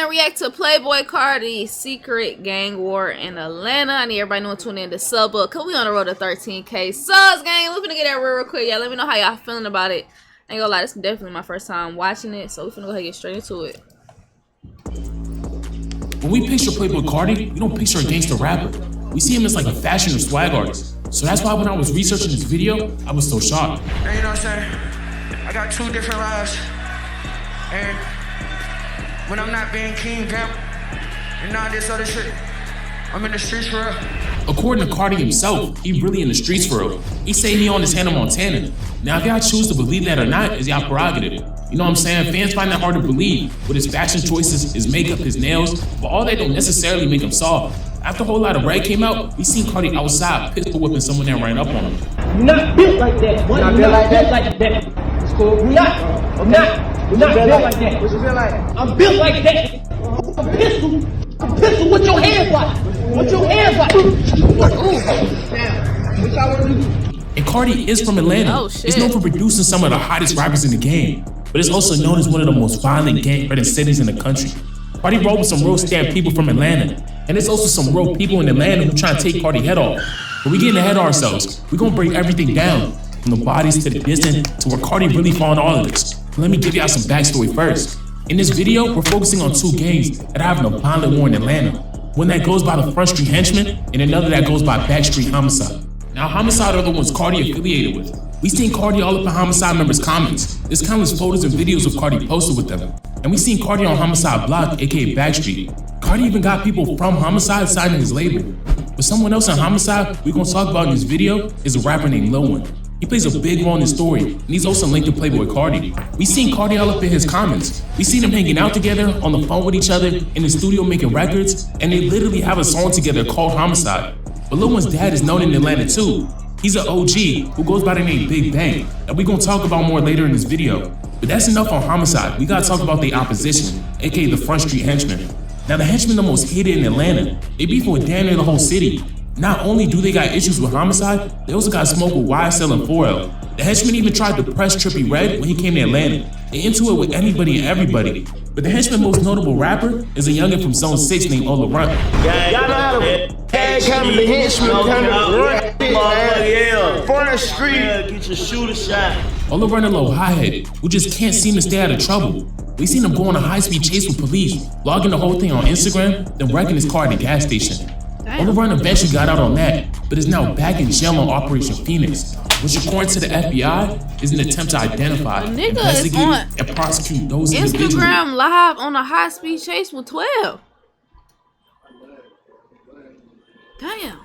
and react to Playboi Carti's secret gang war in Atlanta. I need everybody to tune in to sub up, cause we on the road to 13K subs, gang. We're finna get that real quick, y'all. Let me know how y'all feeling about it. I ain't gonna lie, this is definitely my first time watching it, so we're finna go ahead and get straight into it. When we picture Playboi Carti, we don't picture a gangster rapper. We see him as like a fashion or swag artist. So that's why when I was researching this video, I was so shocked. And you know what I'm saying? I got two different lives. And when I'm not being king, pimp, and all this other shit, I'm in the streets for real. According to Carti himself, he really in the streets for real. He say he on his Hannah Montana. Now if y'all choose to believe that or not, is y'all prerogative. You know what I'm saying? Fans find that hard to believe with his fashion choices, his makeup, his nails, but all that don't necessarily make him soft. After a whole lot of Red came out, we seen Carti outside pistol whipping someone that ran up on him. You're not built like that. You're not built like that. It's cool. We're not. I'm not. We're not built like that. What you feel like? I'm built like that. A pistol. A pistol with your hands like. With your hands like. Now, what y'all want to do? And Carti is from Atlanta. Oh, shit. He's known for producing some of the hottest rappers in the game, but it's also known as one of the most violent gang-ridden cities in the country. Carti rolled with some real stand people from Atlanta, and there's also some real people in Atlanta who try to take Carti head off. But we getting ahead of ourselves. We're gonna break everything down, from the bodies to the distance to where Carti really found all of this. Let me give y'all some backstory first. In this video, we're focusing on two gangs that are having a violent war in Atlanta. One that goes by the Front Street Henchmen, and another that goes by Backstreet Homicide. Now, Homicide are the ones Carti affiliated with. We seen Carti all up in Homicide members' comments. There's countless photos and videos of Carti posted with them. And we seen Carti on Homicide Block, aka Backstreet. Carti even got people from Homicide signing his label. But someone else on Homicide we're gonna talk about in this video is a rapper named Lil One. He plays a big role in the story, and he's also linked to Playboi Carti. We seen Carti all up in his comments. We seen them hanging out together, on the phone with each other, in the studio making records, and they literally have a song together called Homicide. But Lil One's dad is known in Atlanta too. He's an OG who goes by the name Big Bang, and we're gonna talk about more later in this video. But that's enough on Homicide. We gotta talk about the opposition, aka the Front Street Henchmen. Now the Henchmen are the most hated in Atlanta. They beef with damn near the whole city. Not only do they got issues with Homicide, they also got smoke with YSL and 4L. The Henchmen even tried to press Trippie Redd when he came to Atlanta. They into it with anybody and everybody. But the Henchmen's most notable rapper is a youngin' from Zone 6 named Lotta Red. Y'all know how to coming the Henchmen coming to run Front Street. Get your shooter shot. Lotta Red a little hothead who just can't seem to stay out of trouble. We seen him go on a high-speed chase with police, logging the whole thing on Instagram, then wrecking his car at the gas station. Lotta Red eventually got out on that, but is now back in jail on Operation Phoenix, which according to the FBI is an attempt to identify, investigate, and prosecute those individuals. Instagram live on a high-speed chase with 12. Damn.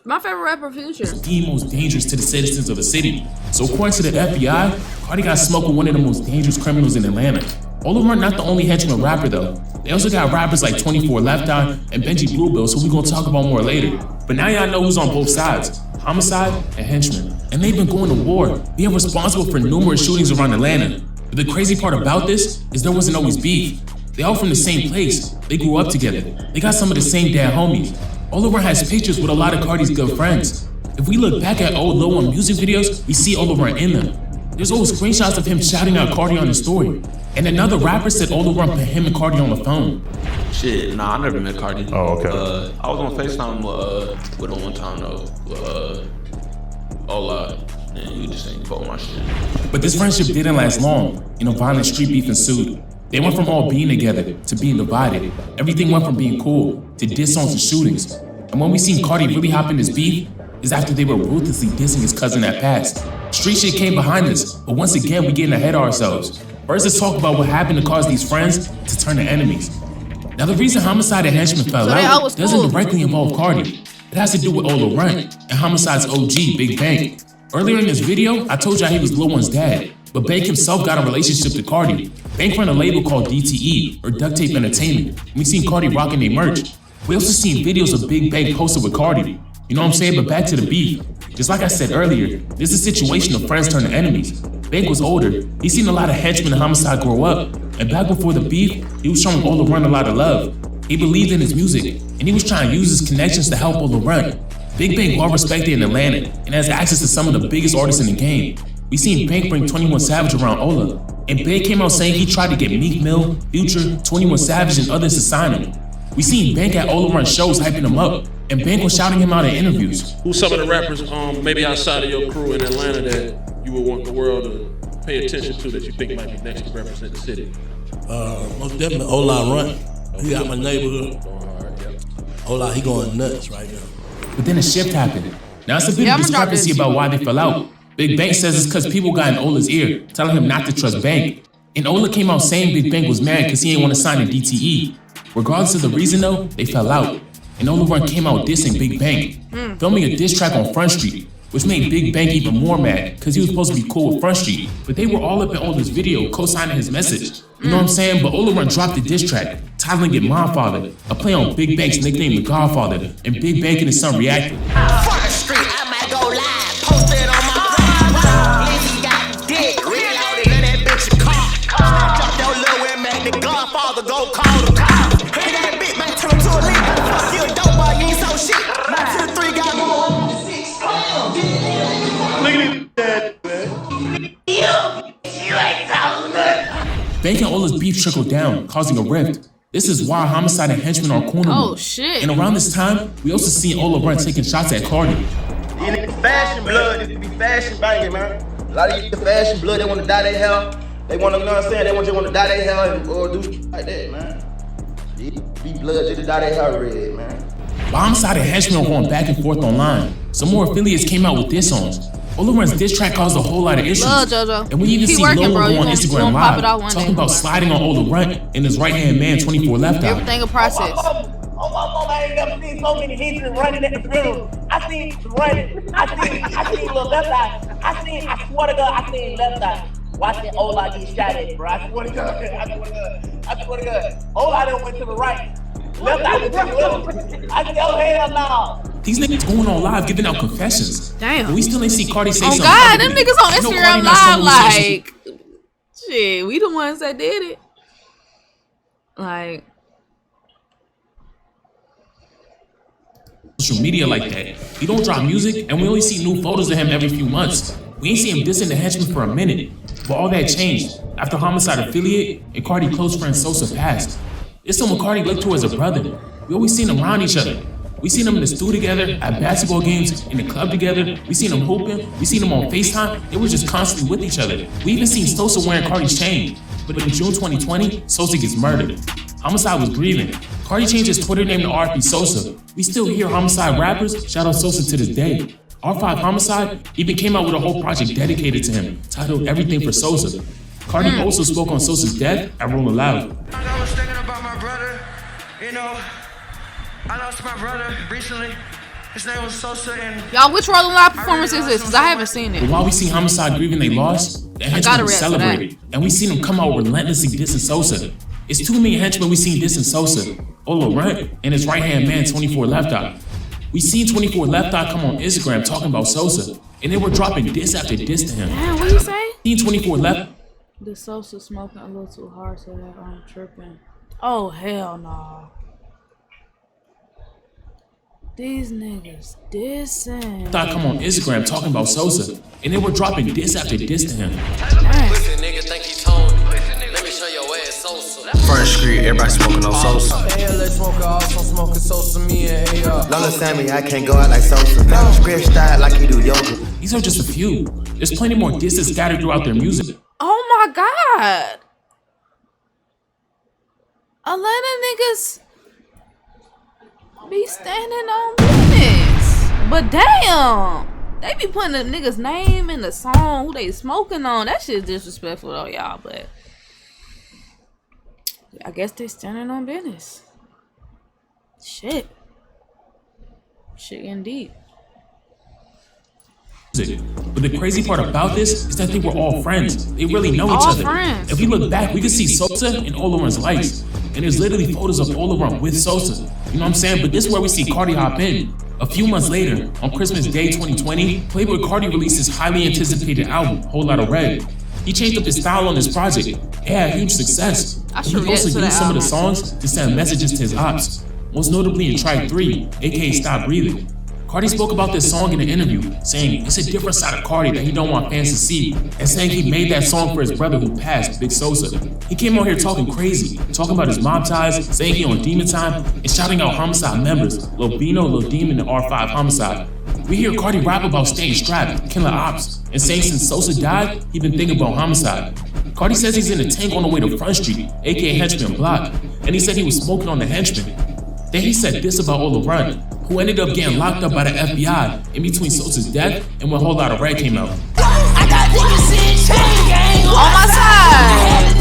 My favorite rapper, Future. It's the most dangerous to the citizens of the city. So according to the FBI, Carti got smoked with one of the most dangerous criminals in Atlanta. Lotta Red not the only henchman rapper though. They also got rappers like 24 Left Eye and Benji Bluebills, who we gonna talk about more later. But now y'all know who's on both sides, Homicide and Henchmen. And they've been going to war, being responsible for numerous shootings around Atlanta. But the crazy part about this is there wasn't always beef. They all from the same place. They grew up together. They got some of the same dad homies. Lotta Red has pictures with a lot of Carti's good friends. If we look back at old Lil One music videos, we see Lotta Red in them. There's always screenshots of him shouting out Carti on his story. And another rapper said Lotta Red put him and Carti on the phone. Shit, nah, I never met Carti. Oh, okay. I was on FaceTime with him one time though. Ola, and he just ain't for my shit. But this friendship didn't last long. Violent street beef ensued. They went from all being together to being divided. Everything went from being cool to diss songs and shootings. And when we seen Carti really hop in this beef, is after they were ruthlessly dissing his cousin that passed. Street shit came behind us, but once again we getting ahead of ourselves. First, let's talk about what happened to cause these friends to turn to enemies. Now the reason Homicide and Henchmen fell out doesn't directly involve Carti. It has to do with Lotta Red and Homicide's OG, Big Bang. Earlier in this video, I told y'all he was Lil One's dad, but Bank himself got a relationship to Carti. Bank ran a label called DTE, or Duct Tape Entertainment, and we seen Carti rocking their merch. We also seen videos of Big Bang posted with Carti. You know what I'm saying? But back to the beef. Just like I said earlier, this is a situation of friends turning enemies. Bank was older. He's seen a lot of Henchmen and Homicide grow up. And back before the beef, he was showing Lotta Red a lot of love. He believed in his music, and he was trying to use his connections to help Lotta Red. Big Bang well respected in Atlanta, and has access to some of the biggest artists in the game. We seen Bank bring 21 Savage around Ola. And Big came out saying he tried to get Meek Mill, Future, 21 Savage, and others to sign him. We seen Bank at all around shows hyping him up, and Bank was shouting him out in interviews. Who's some of the rappers, maybe outside of your crew in Atlanta that you would want the world to pay attention to that you think might be next to represent the city? Most definitely Lotta Red. He out my neighborhood. Ola, he going nuts right now. But then a shift happened. Now it's a bit of discrepancy about why they fell out. Big Bank says it's because people got in Ola's ear, telling him not to trust Bank. And Ola came out saying Big Bank was mad because he didn't want to sign a DTE. Regardless of the reason though, they fell out. And Ola Run came out dissing Big Bank, filming a diss track on Front Street, which made Big Bank even more mad because he was supposed to be cool with Front Street. But they were all up in Ola's video co-signing his message. You know what I'm saying? But Ola Run dropped the diss track, titling it My Father, a play on Big Bank's nickname The Godfather, and Big Bank and his son reacted. Front Street, I might go live, posted on my grind. Lizzie got dick, reloaded in that bitch a car. Snatch up your little women, make the Godfather go call the cops. Hit that bitch, man, turn to a leak. Fuck you a dope boy, you ain't so shit. 9 to the 3 got more. 6 pounds. Look at that, man. You ain't talking nothing. Bank and Ola's beef trickled down, causing a rift. This is why Homicide and Henchmen are cornered. Oh shit. And around this time, we also seen Ola Run taking shots at Carti. These niggas fashion blood, this be fashion banging, man. A lot of these fashion blood, they want to dye their hair. They want to, you know what I'm saying? They just want to dye their hair or do shit like that, man. These blood just to dye their hair red, man. But Homicide and Henchmen are going back and forth online. Some more affiliates came out with diss songs. Ola Run's diss track caused a whole lot of issues. Love JoJo. And we even Keep see working, Lil bro. go on You Instagram gonna pop Live it out one talking day. about sliding on Ola Run and his right-hand man 24 left out. Everything a process. I ain't never seen so many niggas running at the middle. I seen running. I seen little left eye. I swear to God, I seen left eye. Watching Ola get shot at, bro. I swear to God. Ola done went to the right. Left eye went to the left. I said, oh hell no. These niggas going on live giving out confessions. Damn. But we still ain't see Carti say Oh something. God, them niggas on You know Instagram Carti not someone Live who says like, shit, we the ones that did it. Like, social media like that. He don't drop music, and we only see new photos of him every few months. We ain't see him dissing the Henchmen for a minute. But all that changed after Homicide affiliate and Carti close friend Sosa passed. It's someone Carti looked to as a brother. We always seen them around each other. We seen them in the studio together, at basketball games, in the club together. We seen them hooping. We seen them on FaceTime. They were just constantly with each other. We even seen Sosa wearing Carti's chain. But in June 2020, Sosa gets murdered. Homicide was grieving. Carti changed his Twitter name to RP Sosa. We still hear Homicide rappers shout out Sosa to this day. R5 Homicide even came out with a whole project dedicated to him, titled Everything for Sosa. Carti also spoke on Sosa's death at Roll Aloud. I was thinking about my brother, you know. I lost my brother recently. His name was Sosa, and y'all, which Rolling Loud performance is this? Because I haven't seen But it. while we see Homicide grieving they lost, the Henchmen celebrated. And we seen them come out relentlessly dissing Sosa. It's too many Henchmen we seen dissing Sosa, Ola Run, and his right-hand man 24 Left Eye. We seen 24 Left Eye come on Instagram talking about Sosa, and they were dropping diss after diss to him. Damn, what you say? Seen 24 Left. The Sosa smoking a little too hard, so that I'm tripping. Oh hell no. These niggas dissing. Thought come on Instagram talking about Sosa, and they were dropping diss after diss to him. Dang. Listen, nigga, think he told me. Let me show your ass Sosa. Front Street, everybody smoking on Sosa. Let's smoke also smoking Sosa, me and AR. Lola Sammy, I can't go out like Sosa. Now stretched out like he do yoga. These are just a few. There's plenty more disses scattered throughout their music. Oh my God. Atlanta niggas be standing on business. But damn, they be putting the niggas' name in the song, who they smoking on. That shit's disrespectful though, y'all, but I guess they standing on business. Shit getting deep. But the crazy part about this is that they were all friends. They really know each All other. friends. If we look back, we can see Sosa in Ola Run's lights. And there's literally photos of Ola Run with Sosa. You know what I'm saying? But this is where we see Carti hop in. A few months later, on Christmas Day 2020, Playboi Carti released his highly anticipated album, Lotta Red. He changed up his style on this project. It had huge success. I He should also react to used that some of the album. songs to send messages to his ops. Most notably in track 3, aka Stop Breathing. Carti spoke about this song in an interview, saying it's a different side of Carti that he don't want fans to see, and saying he made that song for his brother who passed, Big Sosa. He came on here talking crazy, talking about his mob ties, saying he on Demon Time, and shouting out Homicide members, Lil Bino, Lil Demon, and R5 Homicide. We hear Carti rap about staying strapped, killing ops, and saying since Sosa died, he been thinking about Homicide. Carti says he's in a tank on the way to Front Street, aka Henchmen Block, and he said he was smoking on the Henchmen. Then he said this about Lotta Red, who ended up getting locked up by the FBI in between Sosa's death and when Lotta Red came out. I got niggas in chain gang On my side.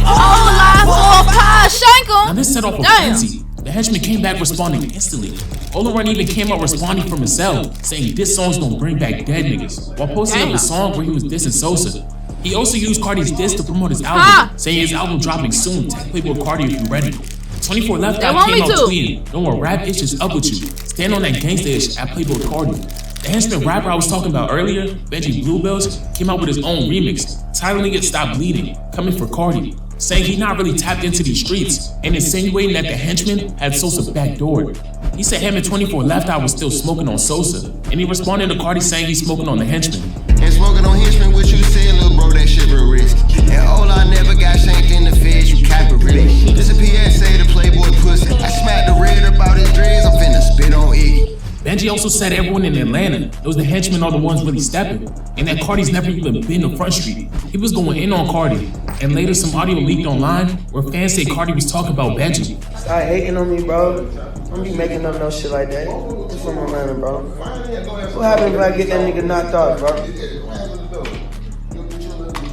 Oh, live 4-5, shank him. Now this set off a frenzy. The Henchmen came back responding instantly. Lotta Red even came out responding from his cell, saying this song's gonna bring back dead niggas, while posting up a song where he was dissing Sosa. He also used Carti's diss to promote his album, saying his album dropping soon, tag playboicarti if you ready. 24 Left Eye came out tweeting, no more rap ish is up with you. Stand on that gangsta ish at playboicarti. The Henchmen rapper I was talking about earlier, Benji Bluebells, came out with his own remix, titling it Stop Bleeding, coming for Carti, saying he not really tapped into these streets, and insinuating that the Henchmen had Sosa backdoored. He said him and 24 Left Eye was still smoking on Sosa, and he responded to Carti saying he's smoking on the Henchmen. And smoking on Henchmen, what you said, little bro, that shit real risky. And all I never got shanked in the feds, you cap it really. This a PSA to Playboi pussy. I smacked the red about his dreads, I'm finna spit on Iggy. Benji also said everyone in Atlanta knows the Henchmen are the ones really stepping, and that Carti's never even been to Front Street. He was going in on Carti, and later some audio leaked online where fans say Carti was talking about Benji. Stop hating on me, bro. Don't be making up no shit like that. I'm from Atlanta, bro. What happened if I get that nigga knocked off, bro?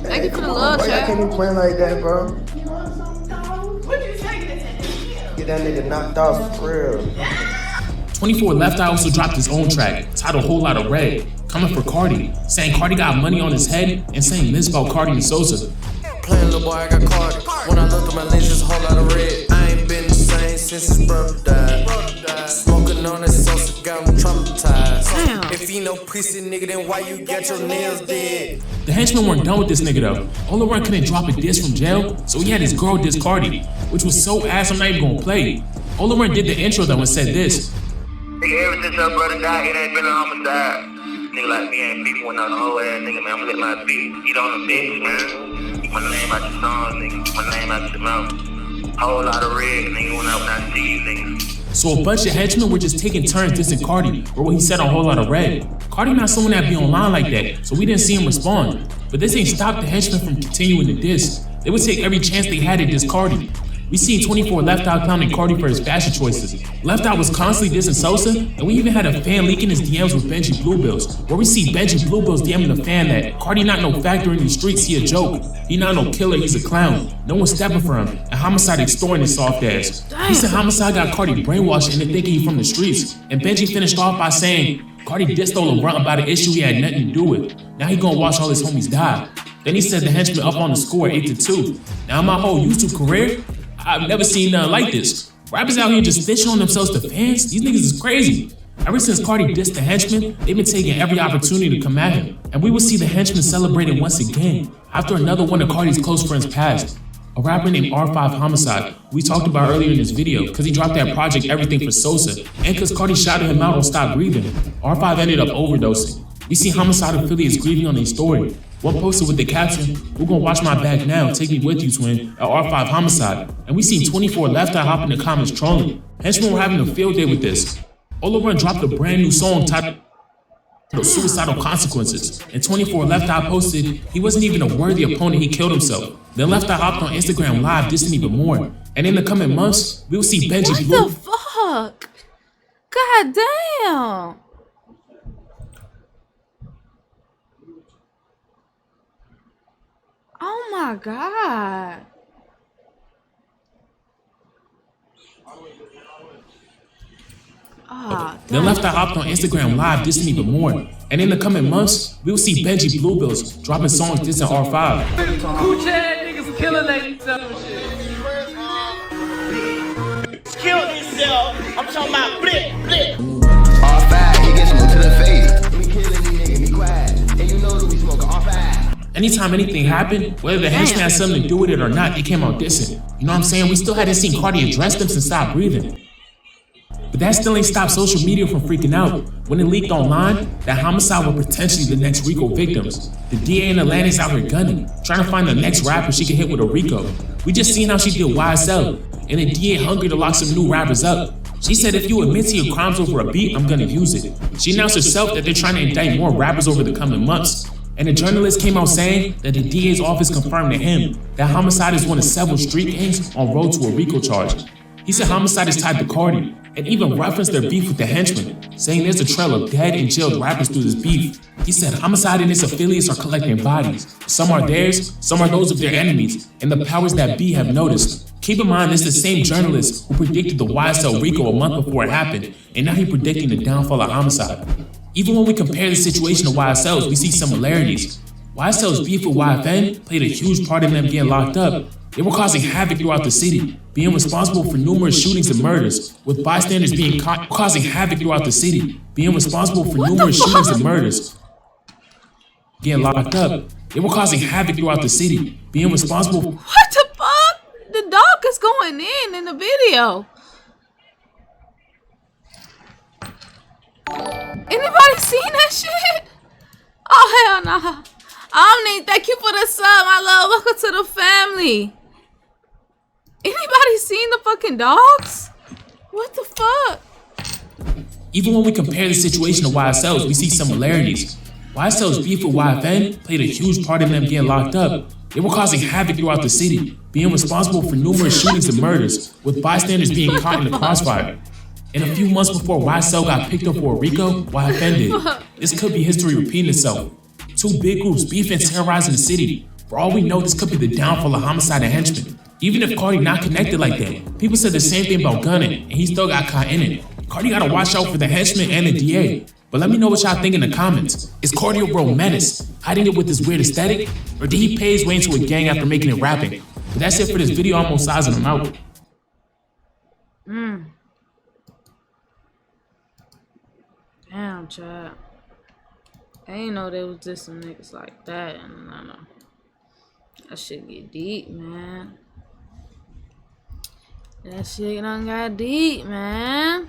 Thank you for the love, bro, chat. y'all can't be playing like that, bro. Get that nigga knocked off for real. 24 Left Eye also dropped his own track, titled Whole Lotta Red, coming for Carti, saying Carti got money on his head and saying this about Carti and Sosa. Playing little boy, I got Carti. When I look at my lens, just a whole lot of red. I ain't been the same since his brother died. Smoking on that Sosa got him traumatized. Damn. If he no pussy nigga, then why you got your nails dead? The Henchmen weren't done with this nigga though. Lotta Red couldn't drop a diss from jail, so he had his girl diss Carti, which was so ass I'm not even gonna play. Lotta Red did the intro though and said this. Nigga, ever since your brother died, it ain't been a homicide. Nigga like me ain't beefing with no whole ass nigga, man. I'ma let my beat eat on the bitch, man. Keep my name out the song, nigga. Keep my name out the mouth. Whole lot of red, nigga, when I see you, nigga. So a bunch of henchmen were just taking turns dissing Carti, or what he said on Whole Lotta Red. Carti not someone that be online like that, so we didn't see him respond. But this ain't stopped the henchmen from continuing to diss. They would take every chance they had to diss Carti. We seen 24 Left Eye clowning Carti for his fashion choices. Left Eye was constantly dissing Sosa, and we even had a fan leaking his DMs with Benji Bluebells, where we see Benji Bluebells DMing the fan that Carti not no factor in these streets, he a joke. He not no killer, he's a clown. No one's stepping for him, and Homicide extorting his soft ass. He said Homicide got Carti brainwashed into thinking he from the streets, and Benji finished off by saying Carti dissed LeBron about an issue he had nothing to do with. Now he gonna watch all his homies die. Then he said the henchmen up on the score 8-2. Now in my whole YouTube career, I've never seen nothing like this. Rappers out here just snitching on themselves to fans? These niggas is crazy. Ever since Carti dissed the Henchmen, they've been taking every opportunity to come at him. And we will see the Henchmen celebrating once again, after another one of Carti's close friends passed. A rapper named R5 Homicide, we talked about earlier in this video, cause he dropped that project Everything for Sosa, and cause Carti shouted him out on Stop Breathing. R5 ended up overdosing. We see Homicide affiliates grieving on their story. One posted with the caption, "We're gonna watch my back now, take me with you, twin," at R5 Homicide. And we seen 24 Left Eye hop in the comments trolling. Henchmen were having a field day with this. Lotta Red dropped a brand new song titled Suicidal Consequences, and 24 Left Eye posted he wasn't even a worthy opponent, he killed himself. Then Left Eye hopped on Instagram Live dissing even more. And in the coming months, we will see Benji What the fuck? God damn. Oh my God. Then Left Eye hopped on Instagram Live dissing even more. And in the coming months, we'll see Benji Bluebells dropping songs dissing R5. Coochie niggas killing they Kill himself. I'm talking about blip, blip. R5, he gets moved to the face. We killing these niggas, be quiet. And you know that we smoke R5. Anytime anything happened, whether the Henchmen had something to do with it or not, they came out dissing. You know what I'm saying? We still hadn't seen Carti address them since Stop Breathing. But that still ain't stopped social media from freaking out. When it leaked online, that Homicide were potentially the next RICO victims. The DA in Atlanta's out here gunning, trying to find the next rapper she can hit with a RICO. We just seen how she did YSL, and the DA hungry to lock some new rappers up. She said if you admit to your crimes over a beat, I'm gonna use it. She announced herself that they're trying to indict more rappers over the coming months. And the journalist came out saying that the DA's office confirmed to him that Homicide is one of several street gangs on road to a RICO charge. He said Homicide is tied to Carti, and even referenced their beef with the Henchmen, saying there's a trail of dead and jailed rappers through this beef. He said Homicide and its affiliates are collecting bodies. Some are theirs, some are those of their enemies, and the powers that be have noticed. Keep in mind, this is the same journalist who predicted the YSL RICO a month before it happened, and now he's predicting the downfall of Homicide. Even when we compare the situation to YSL's, we see similarities. YSL's beef with YFN played a huge part in them getting locked up. They were causing havoc throughout the city, being responsible for numerous shootings and murders, with bystanders being causing havoc throughout the city, being responsible for numerous shootings and murders. Getting locked up. They were causing havoc throughout the city, being responsible. What the fuck? The dog is going in the video. Anybody seen that shit? Oh hell no. Omni, thank you for the sub, my love. Welcome to the family. Anybody seen the fucking dogs? What the fuck? Even when we compare the situation to YSL's, we see similarities. YSL's beef with YFN played a huge part in them getting locked up. They were causing havoc throughout the city, being responsible for numerous shootings and murders, with bystanders being caught in the crossfire. And a few months before YSL got picked up for a RICO, YFN did. This could be history repeating itself. Two big groups beefing, terrorizing the city. For all we know, this could be the downfall of Homicide and Henchmen. Even if Carti not connected like that, people said the same thing about gunning, and he still got caught in it. Carti gotta watch out for the Henchmen and the DA. But let me know what y'all think in the comments. Is Carti a real menace, hiding it with his weird aesthetic? Or did he pay his way into a gang after making it rapping? But that's it for this video, I'm almost sizing him out. Damn, chat. I ain't know there was just some niggas like that. No. That shit get deep, man. That shit done got deep, man.